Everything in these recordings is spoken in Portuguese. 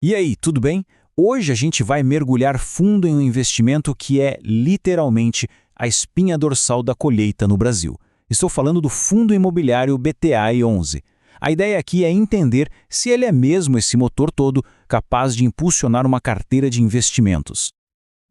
E aí, tudo bem? Hoje a gente vai mergulhar fundo em um investimento que é, literalmente, a espinha dorsal da colheita no Brasil. Estou falando do Fundo Imobiliário BTI-11. A ideia aqui é entender se ele é mesmo esse motor todo capaz de impulsionar uma carteira de investimentos.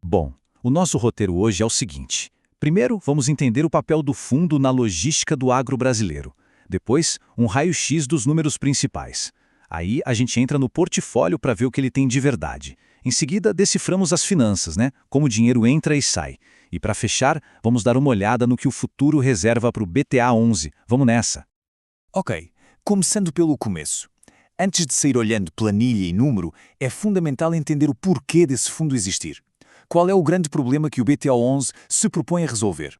Bom, o nosso roteiro hoje é o seguinte. Primeiro, vamos entender o papel do fundo na logística do agro brasileiro. Depois, um raio-x dos números principais. Aí a gente entra no portfólio para ver o que ele tem de verdade. Em seguida, deciframos as finanças, né? Como o dinheiro entra e sai. E para fechar, vamos dar uma olhada no que o futuro reserva para o BTA11. Vamos nessa. Ok, começando pelo começo. Antes de sair olhando planilha e número, é fundamental entender o porquê desse fundo existir. Qual é o grande problema que o BTA11 se propõe a resolver?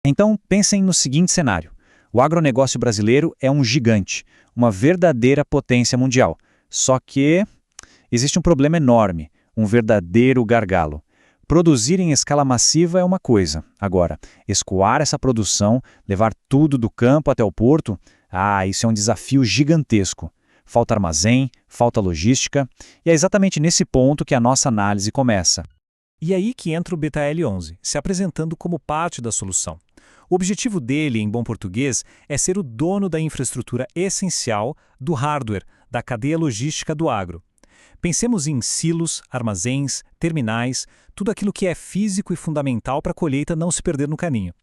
Então, pensem no seguinte cenário. O agronegócio brasileiro é um gigante, uma verdadeira potência mundial. Só que existe um problema enorme, um verdadeiro gargalo. Produzir em escala massiva é uma coisa. Agora, escoar essa produção, levar tudo do campo até o porto, isso é um desafio gigantesco. Falta armazém, falta logística, e é exatamente nesse ponto que a nossa análise começa. E aí que entra o BTL11, se apresentando como parte da solução. O objetivo dele, em bom português, é ser o dono da infraestrutura essencial do hardware, da cadeia logística do agro. Pensemos em silos, armazéns, terminais, tudo aquilo que é físico e fundamental para a colheita não se perder no caminho.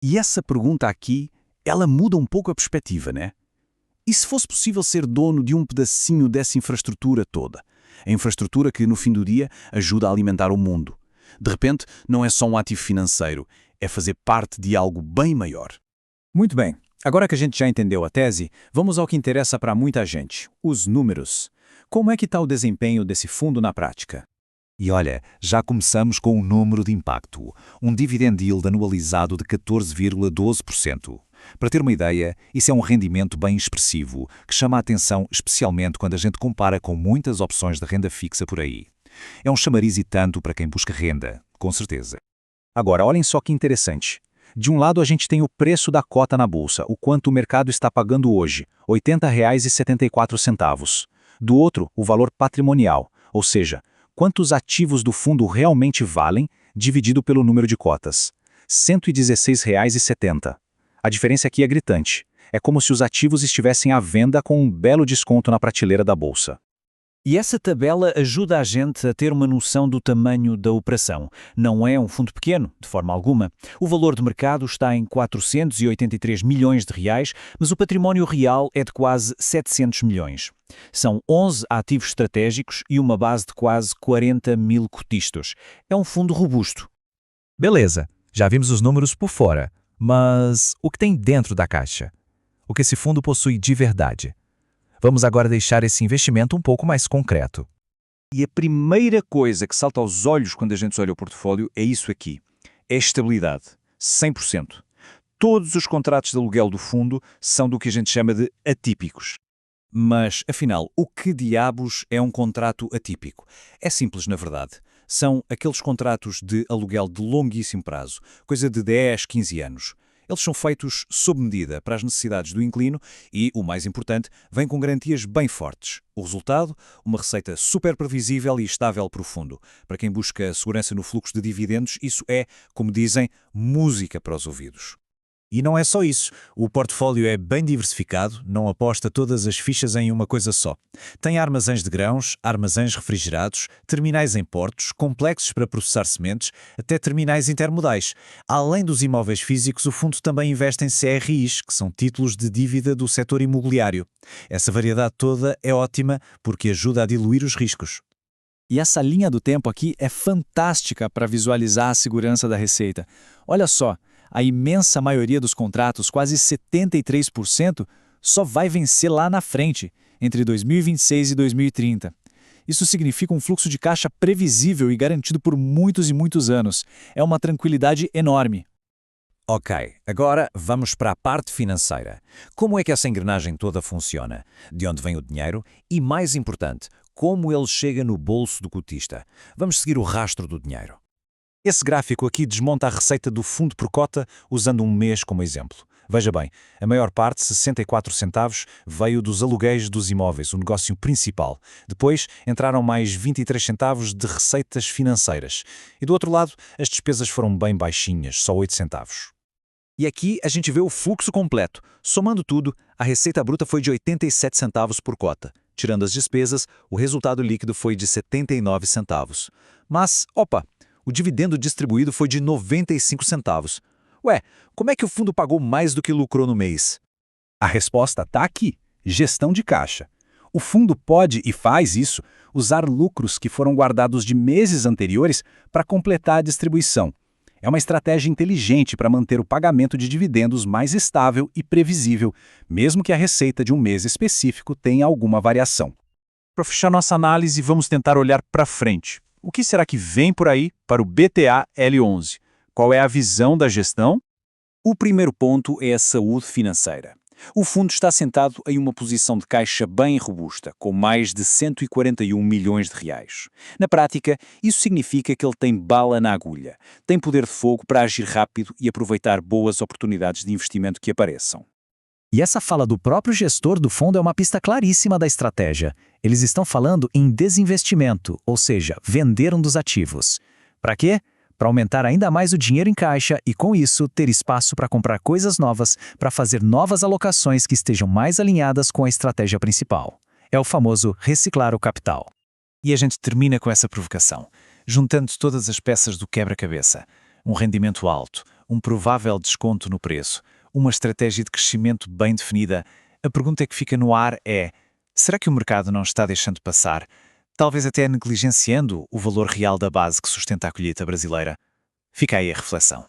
E essa pergunta aqui, ela muda um pouco a perspectiva, né? E se fosse possível ser dono de um pedacinho dessa infraestrutura toda? A infraestrutura que, no fim do dia, ajuda a alimentar o mundo. De repente, não é só um ativo financeiro, é fazer parte de algo bem maior. Muito bem. Agora que a gente já entendeu a tese, vamos ao que interessa para muita gente, os números. Como é que está o desempenho desse fundo na prática? E olha, já começamos com um número de impacto, um dividend yield anualizado de 14,12%. Para ter uma ideia, isso é um rendimento bem expressivo, que chama a atenção especialmente quando a gente compara com muitas opções de renda fixa por aí. É um chamariz e tanto para quem busca renda, com certeza. Agora, olhem só que interessante. De um lado a gente tem o preço da cota na bolsa, o quanto o mercado está pagando hoje, R$ 80,74. Do outro, o valor patrimonial, ou seja, quantos ativos do fundo realmente valem, dividido pelo número de cotas. R$ 116,70. A diferença aqui é gritante. É como se os ativos estivessem à venda com um belo desconto na prateleira da bolsa. E essa tabela ajuda a gente a ter uma noção do tamanho da operação. Não é um fundo pequeno, de forma alguma. O valor de mercado está em 483 milhões de reais, mas o património real é de quase 700 milhões. São 11 ativos estratégicos e uma base de quase 40 mil cotistas. É um fundo robusto. Beleza, já vimos os números por fora, mas o que tem dentro da caixa? O que esse fundo possui de verdade? Vamos agora deixar esse investimento um pouco mais concreto. E a primeira coisa que salta aos olhos quando a gente olha o portfólio é isso aqui. É estabilidade. 100%. Todos os contratos de aluguel do fundo são do que a gente chama de atípicos. Mas, afinal, o que diabos é um contrato atípico? É simples, na verdade. São aqueles contratos de aluguel de longuíssimo prazo, coisa de 10, 15 anos. Eles são feitos sob medida para as necessidades do inquilino e, o mais importante, vêm com garantias bem fortes. O resultado? Uma receita super previsível e estável para o fundo. Para quem busca segurança no fluxo de dividendos, isso é, como dizem, música para os ouvidos. E não é só isso. O portfólio é bem diversificado, não aposta todas as fichas em uma coisa só. Tem armazéns de grãos, armazéns refrigerados, terminais em portos, complexos para processar sementes, até terminais intermodais. Além dos imóveis físicos, o fundo também investe em CRIs, que são títulos de dívida do setor imobiliário. Essa variedade toda é ótima porque ajuda a diluir os riscos. E essa linha do tempo aqui é fantástica para visualizar a segurança da receita. Olha só. A imensa maioria dos contratos, quase 73%, só vai vencer lá na frente, entre 2026 e 2030. Isso significa um fluxo de caixa previsível e garantido por muitos e muitos anos. É uma tranquilidade enorme. Ok, agora vamos para a parte financeira. Como é que essa engrenagem toda funciona? De onde vem o dinheiro? E, mais importante, como ele chega no bolso do cotista? Vamos seguir o rastro do dinheiro. Esse gráfico aqui desmonta a receita do fundo por cota usando um mês como exemplo. Veja bem, a maior parte, 64 centavos, veio dos aluguéis dos imóveis, o negócio principal. Depois entraram mais 23 centavos de receitas financeiras. E do outro lado, as despesas foram bem baixinhas, só 8 centavos. E aqui a gente vê o fluxo completo. Somando tudo, a receita bruta foi de 87 centavos por cota. Tirando as despesas, o resultado líquido foi de 79 centavos. Mas, opa, o dividendo distribuído foi de 95 centavos. Ué, como é que o fundo pagou mais do que lucrou no mês? A resposta está aqui: gestão de caixa. O fundo pode, e faz isso, usar lucros que foram guardados de meses anteriores para completar a distribuição. É uma estratégia inteligente para manter o pagamento de dividendos mais estável e previsível, mesmo que a receita de um mês específico tenha alguma variação. Para fechar nossa análise, vamos tentar olhar para frente. O que será que vem por aí para o BTA-L11? Qual é a visão da gestão? O primeiro ponto é a saúde financeira. O fundo está sentado em uma posição de caixa bem robusta, com mais de 141 milhões de reais. Na prática, isso significa que ele tem bala na agulha, tem poder de fogo para agir rápido e aproveitar boas oportunidades de investimento que apareçam. E essa fala do próprio gestor do fundo é uma pista claríssima da estratégia. Eles estão falando em desinvestimento, ou seja, vender um dos ativos. Para quê? Para aumentar ainda mais o dinheiro em caixa e, com isso, ter espaço para comprar coisas novas, para fazer novas alocações que estejam mais alinhadas com a estratégia principal. É o famoso reciclar o capital. E a gente termina com essa provocação, juntando todas as peças do quebra-cabeça. Um rendimento alto, um provável desconto no preço, uma estratégia de crescimento bem definida. A pergunta que fica no ar é: será que o mercado não está deixando passar, talvez até negligenciando o valor real da base que sustenta a colheita brasileira? Fica aí a reflexão.